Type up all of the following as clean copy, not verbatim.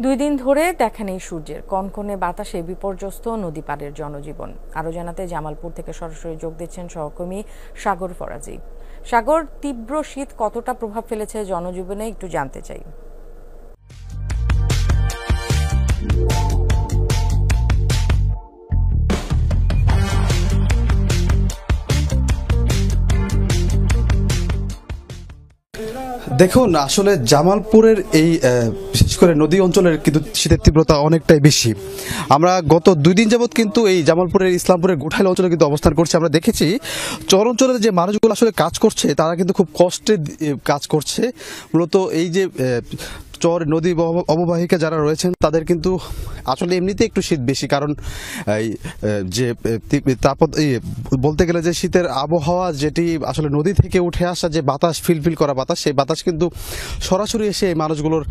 দুই দিন ধরে দেখা নেই সূর্যের, কনকনে বাতাসে বিপর্যস্ত নদী পাড়ের জনজীবন। আরও জানাতে জামালপুর থেকে সরাসরি যোগ দিচ্ছেন সহকর্মী সাগর ফরাজি। সাগর, তীব্র শীত কতটা প্রভাব ফেলেছে জনজীবনে একটু জানতে চাই। দেখুন, আসলে জামালপুরের এই বিশেষ করে নদী অঞ্চলের কিন্তু শীতের তীব্রতা অনেকটাই বেশি। আমরা গত 2 দিন যাবৎ কিন্তু এই জামালপুরের ইসলামপুরের গোঠাইল অঞ্চলে কিন্তু অবস্থান করছি। আমরা দেখেছি চর অঞ্চলের যে মানুষগুলো আসলে কাজ করছে তারা কিন্তু খুব কষ্টে কাজ করছে। মূলত এই যে চর নদী অববাহিকা যারা রয়েছেন তাদের কিন্তু আসলে এমনিতে একটু শীত বেশি, কারণ এই যে বলতে গেলে যে শীতের আবহাওয়া যেটি আসলে নদী থেকে উঠে আসা যে বাতাস, ফিলফিল করা বাতাস, সেই বাতাস কিন্তু সরাসরি এসে এই মানুষগুলোর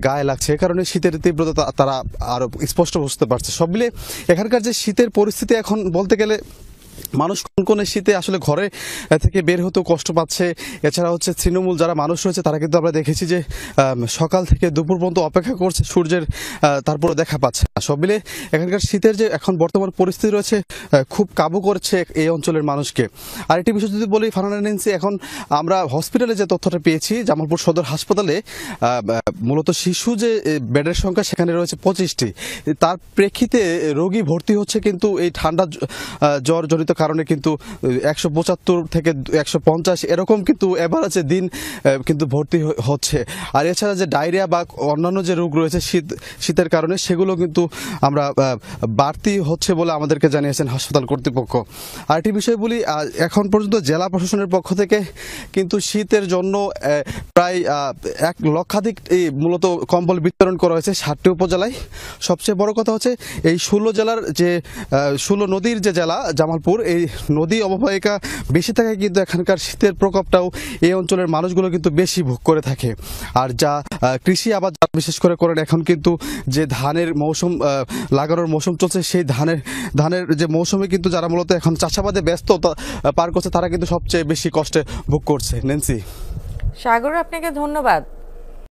গায়ে লাগছে। এ কারণে শীতের তীব্রতা তারা আরও স্পষ্ট বুঝতে পারছে। সব মিলে এখানকার যে শীতের পরিস্থিতি এখন বলতে গেলে মানুষ কনকনে শীতে আসলে ঘরে থেকে বের হতেও কষ্ট পাচ্ছে। এছাড়া হচ্ছে তৃণমূল যারা মানুষ রয়েছে তারা কিন্তু আমরা দেখেছি যে সকাল থেকে দুপুর পর্যন্ত অপেক্ষা করছে সূর্যের, তারপরে দেখা পাচ্ছে না। সব মিলে এখানকার শীতের যে এখন বর্তমান পরিস্থিতি রয়েছে খুব কাবু করছে এই অঞ্চলের মানুষকে। আর একটি বিষয় যদি বলি ফারহানা নেন্সি, এখন আমরা হসপিটালে যে তথ্যটা পেয়েছি জামালপুর সদর হাসপাতালে মূলত শিশু যে বেডের সংখ্যা সেখানে রয়েছে 25টি। তার প্রেক্ষিতে রোগী ভর্তি হচ্ছে কিন্তু এই ঠান্ডা জ্বর জনিত কারণে কিন্তু 175 থেকে 150 এরকম কিন্তু এভারেজে দিন কিন্তু ভর্তি হচ্ছে। আর এছাড়া যে ডায়রিয়া বা অন্যান্য যে রোগ রয়েছে শীতের কারণে সেগুলো কিন্তু আমরা বাড়তি হচ্ছে বলে আমাদেরকে জানিয়েছেন হাসপাতাল কর্তৃপক্ষ। আর একটি বিষয় বলি, এখন পর্যন্ত জেলা প্রশাসনের পক্ষ থেকে কিন্তু শীতের জন্য প্রায় 1 লক্ষাধিক মূলত কম্বল বিতরণ করা হয়েছে 60টি উপজেলায়। সবচেয়ে বড় কথা হচ্ছে এই 16 জেলার যে 16 নদীর যে জেলা জামালপুর, এই নদী অববাহিকা বেশি থাকায় কিন্তু এখানকার শীতের প্রকোপটাও এই অঞ্চলের মানুষগুলো কিন্তু বেশি ভোগ করে থাকে। আর যা কৃষি আবাদ বিশেষ করে করেন, এখন কিন্তু যে ধানের মৌসুম লাগানোর মৌসুম চলছে, সেই ধানের যে মৌসুমে কিন্তু যারা মূলত এখন চাষাবাদে ব্যস্ত পার করছে তারা কিন্তু সবচেয়ে বেশি কষ্টে ভোগ করছে। নেন্সি। সাগর, আপনাকে ধন্যবাদ।